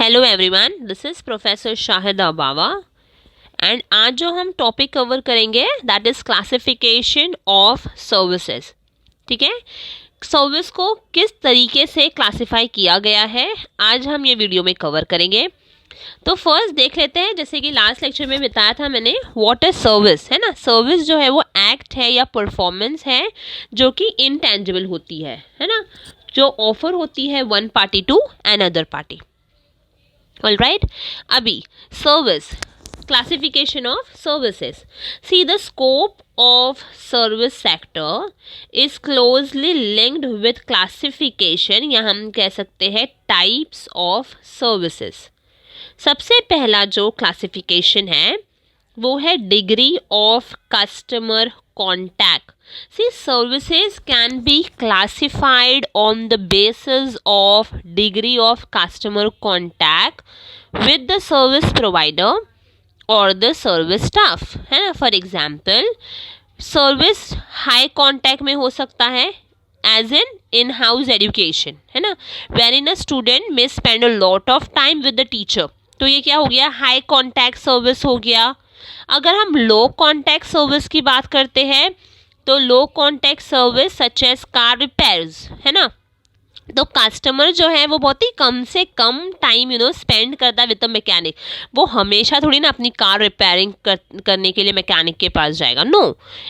Hello everyone, this is professor Shahid Abawa and आज जो हम टॉपिक कवर करेंगे that is classification of services. ठीक है, सर्विस को किस तरीके से क्लासिफाई किया गया है आज हम ये वीडियो में कवर करेंगे। तो फर्स्ट देख लेते हैं, जैसे कि लास्ट लेक्चर में बताया था मैंने, व्हाट इज सर्विस, है ना। सर्विस जो है वो एक्ट है या परफॉर्मेंस है जो कि इनटेंजिबल होती है ना, जो ऑफर होती है one party to another party. Alright, अभी service, classification of services. See, the scope of service sector is closely linked with classification या हम कह सकते हैं types of services. सबसे पहला जो classification है वो है degree of customer contact. See, services can be classified on the basis of degree of customer contact with the service provider or the service staff, है ना। For example, service high contact में हो सकता है as in house education, है ना, wherein a student may spend a lot of time with the teacher. तो ये क्या हो गया, हाई कॉन्टैक्ट सर्विस हो गया। अगर हम लो कॉन्टैक्ट सर्विस की बात करते हैं तो low contact service such as car repairs, है ना, तो कस्टमर जो है वो बहुत ही कम से कम टाइम स्पेंड करता है विद द मैकेनिक। वो हमेशा थोड़ी ना अपनी कार रिपेयरिंग करने के लिए मैकेनिक के पास जाएगा, नो,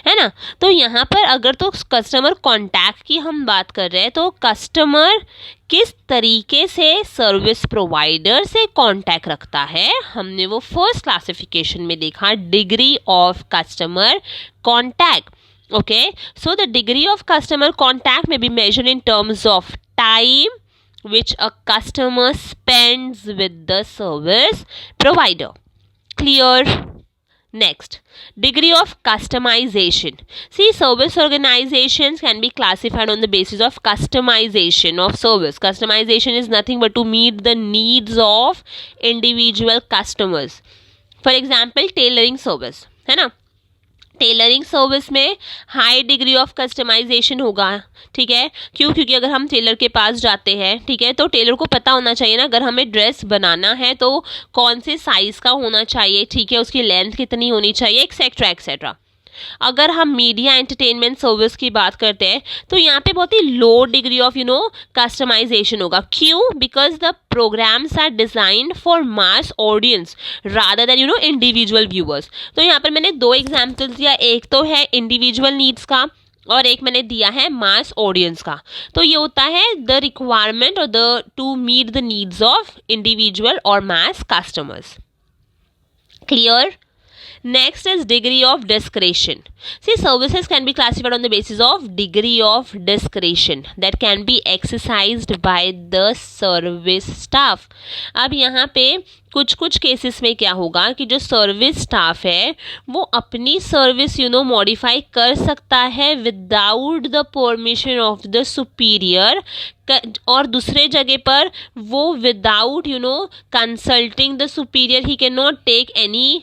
है ना। तो यहाँ पर अगर तो कस्टमर कॉन्टैक्ट की हम बात कर रहे हैं तो कस्टमर किस तरीके से सर्विस प्रोवाइडर से कांटेक्ट रखता है, हमने वो फर्स्ट क्लासिफिकेशन में देखा, degree of customer contact. Okay, so the degree of customer contact may be measured in terms of time which a customer spends with the service provider. Clear? Next, degree of customization. See, service organizations can be classified on the basis of customization of service. Customization is nothing but to meet the needs of individual customers. For example, tailoring service, है ना। Tailoring service में high degree of customisation होगा, ठीक है। क्यों? क्योंकि अगर हम टेलर के पास जाते हैं, ठीक है, तो टेलर को पता होना चाहिए ना, अगर हमें ड्रेस बनाना है तो कौन से साइज का होना चाहिए, ठीक है, उसकी लेंथ कितनी होनी चाहिए, एक्सेट्रा एक्सेट्रा। अगर हम मीडिया एंटरटेनमेंट सर्विस की बात करते हैं तो यहाँ पे बहुत ही लो डिग्री ऑफ कस्टमाइजेशन होगा। क्यों? Because the programmes are designed for mass audience rather than individual viewers. तो यहाँ पर मैंने दो एग्जाम्पल्स दिया, एक तो है इंडिविजुअल नीड्स का और एक मैंने दिया है मास ऑडियंस का। तो ये होता है द रिक्वायरमेंट और the to meet the needs of individual और mass customers. Clear? Next is degree of discretion. See, services can be classified on the basis of degree of discretion that can be exercised by the service staff. अब यहाँ पे कुछ कुछ cases में क्या होगा कि जो सर्विस स्टाफ है वो अपनी सर्विस मॉडिफाई कर सकता है without the permission of the superior, और दूसरे जगह पर वो without consulting the superior he can not take any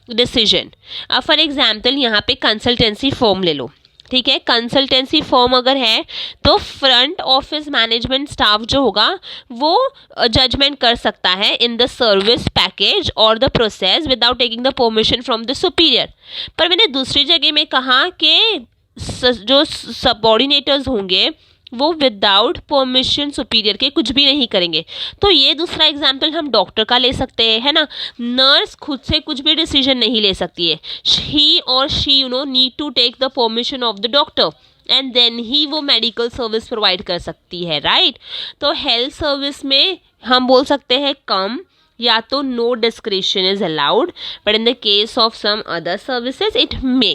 decision. For example यहाँ पे कंसल्टेंसी फर्म ले लो, ठीक है। कंसल्टेंसी फर्म अगर है तो फ्रंट ऑफिस मैनेजमेंट स्टाफ जो होगा वो जजमेंट कर सकता है इन द सर्विस पैकेज और the process without taking the permission from the superior. पर मैंने दूसरी जगह में कहा कि जो सबऑर्डिनेटर्स होंगे वो विदाउट परमिशन सुपीरियर के कुछ भी नहीं करेंगे। तो ये दूसरा एग्जाम्पल हम डॉक्टर का ले सकते हैं, है ना। नर्स खुद से कुछ भी डिसीजन नहीं ले सकती है, ही और she need to take the permission of the doctor and then he वो मेडिकल सर्विस प्रोवाइड कर सकती है, राइट। तो हेल्थ सर्विस में हम बोल सकते हैं कम या तो no discretion is allowed, but in the case of some other services it may.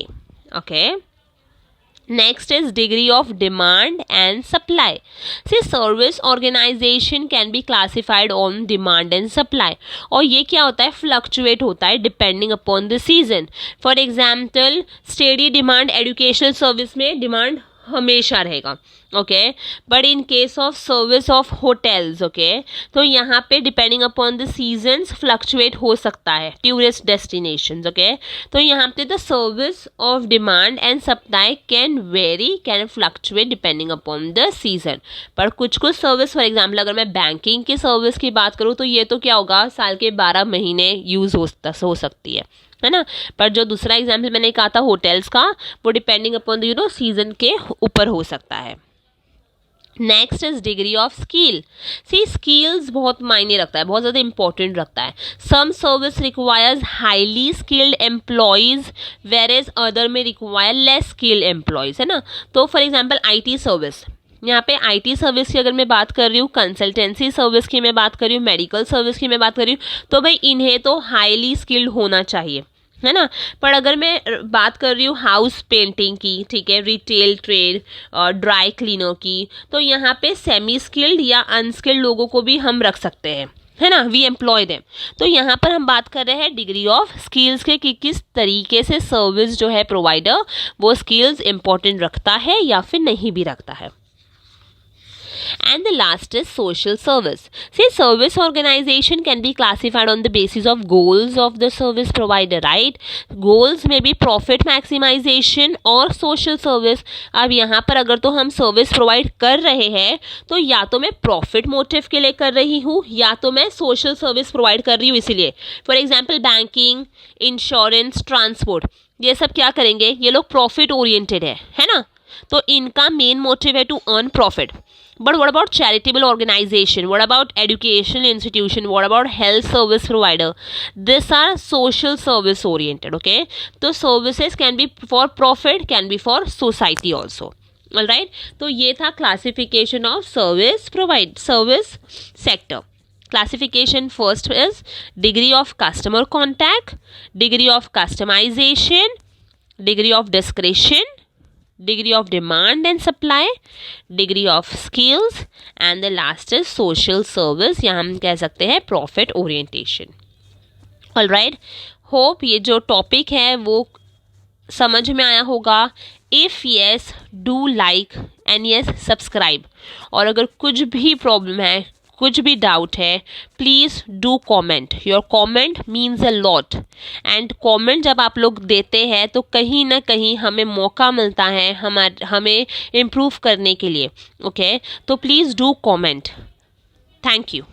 Okay, next is degree of demand and supply. See, service organization can be classified on demand and supply, और ये क्या होता है, fluctuate होता है depending upon the season. For example, steady demand educational service में demand हमेशा रहेगा, okay. But in case of service of hotels, okay, तो यहाँ पे depending upon the seasons fluctuate हो सकता है, टूरिस्ट डेस्टिनेशंस, ओके। तो यहाँ पे the service of demand and supply can very, can fluctuate depending upon the season. पर कुछ कुछ सर्विस, फॉर एग्जाम्पल अगर मैं बैंकिंग की सर्विस की बात करूँ तो ये तो क्या होगा, साल के 12 महीने यूज़ हो सकती है ना। पर जो दूसरा एग्जाम्पल मैंने कहा था होटल्स का, वो डिपेंडिंग अपॉन द सीजन के ऊपर हो सकता है। Next is degree of skill. See skills बहुत मायने रखता है, बहुत ज़्यादा इंपॉर्टेंट रखता है। Some service requires highly skilled employees whereas other में रिक्वायर लेस स्किल्ड एम्प्लॉयज़, है ना। तो फॉर एग्जाम्पल IT सर्विस, यहाँ पे IT सर्विस की अगर मैं बात कर रही हूँ, कंसल्टेंसी सर्विस की मैं बात कर रही हूँ, मेडिकल सर्विस की मैं बात कर रही हूँ, तो भाई इन्हें तो हाईली स्किल्ड होना चाहिए, है ना। पर अगर मैं बात कर रही हूँ हाउस पेंटिंग की, ठीक है, रिटेल ट्रेड और ड्राई क्लीनर की, तो यहाँ पे सेमी स्किल्ड या अनस्किल्ड लोगों को भी हम रख सकते हैं, है ना, वी एम्प्लॉय देम। तो यहाँ पर हम बात कर रहे हैं डिग्री ऑफ स्किल्स के कि किस तरीके से सर्विस जो है प्रोवाइडर वो स्किल्स इंपॉर्टेंट रखता है या फिर नहीं भी रखता है। And the last is social service. See, service organization can be classified on the basis of goals of the service provider, right? Goals may be profit maximization और social service. अब यहाँ पर अगर तो हम सर्विस प्रोवाइड कर रहे हैं तो या तो मैं प्रॉफिट मोटिव के लिए कर रही हूँ या तो मैं सोशल सर्विस प्रोवाइड कर रही हूँ इसीलिए। For example banking, insurance, transport, ये सब क्या करेंगे, ये लोग प्रॉफिट ओरिएंटेड है ना। तो इनका मेन मोटिव है to earn profit. But what about charitable organization? What about educational institution? What about health service provider? These are social service oriented, okay? So services can be for profit, can be for society also. All right? तो ये था classification of service sector. Classification first is degree of customer contact, degree of customization, degree of discretion, degree of demand and supply, degree of skills, and the last is social service, या हम कह सकते हैं profit orientation. All right, hope ये जो topic है वो समझ में आया होगा. If yes, do like and yes subscribe. और अगर कुछ भी प्रॉब्लम है, कुछ भी डाउट है, please do comment. Your comment means a lot. And comment जब आप लोग देते हैं तो कहीं ना कहीं हमें मौका मिलता है हमें इम्प्रूव करने के लिए, ओके. तो please do comment. Thank you.